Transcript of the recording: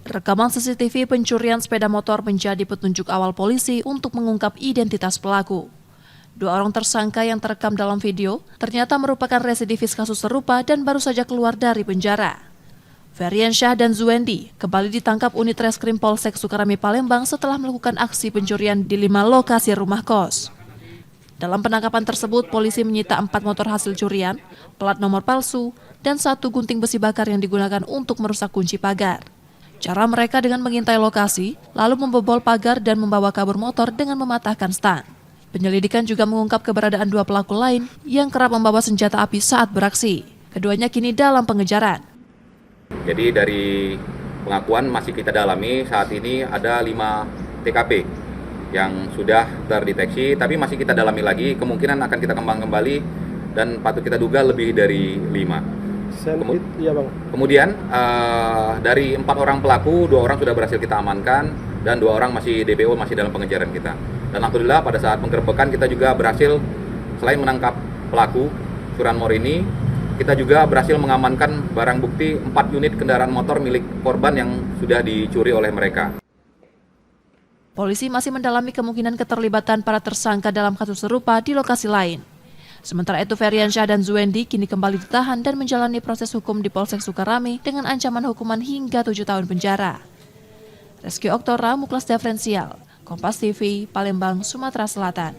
Rekaman CCTV pencurian sepeda motor menjadi petunjuk awal polisi untuk mengungkap identitas pelaku. 2 orang tersangka yang terekam dalam video ternyata merupakan residivis kasus serupa dan baru saja keluar dari penjara. Feryansyah dan Zuendi kembali ditangkap unit reskrim Polsek Sukarami Palembang setelah melakukan aksi pencurian di 5 lokasi rumah kos. Dalam penangkapan tersebut, polisi menyita 4 motor hasil curian, plat nomor palsu, dan 1 gunting besi bakar yang digunakan untuk merusak kunci pagar. Cara mereka dengan mengintai lokasi, lalu membobol pagar dan membawa kabur motor dengan mematahkan stang. Penyelidikan juga mengungkap keberadaan 2 pelaku lain yang kerap membawa senjata api saat beraksi. Keduanya kini dalam pengejaran. Jadi dari pengakuan masih kita dalami, saat ini ada 5 TKP yang sudah terdeteksi, tapi masih kita dalami lagi, kemungkinan akan kita kembang kembali dan patut kita duga lebih dari 5. Iya, Bang. Kemudian dari 4 orang pelaku, 2 orang sudah berhasil kita amankan dan 2 orang masih DPO, masih dalam pengejaran kita. Dan alhamdulillah pada saat penggerbekan kita juga berhasil, selain menangkap pelaku curanmor ini, kita juga berhasil mengamankan barang bukti 4 unit kendaraan motor milik korban yang sudah dicuri oleh mereka. Polisi masih mendalami kemungkinan keterlibatan para tersangka dalam kasus serupa di lokasi lain. Sementara itu, Feryansyah dan Zuendi kini kembali ditahan dan menjalani proses hukum di Polsek Sukarami dengan ancaman hukuman hingga 7 tahun penjara. Reski Oktora, Muklas Diferensial, Kompas TV, Palembang, Sumatera Selatan.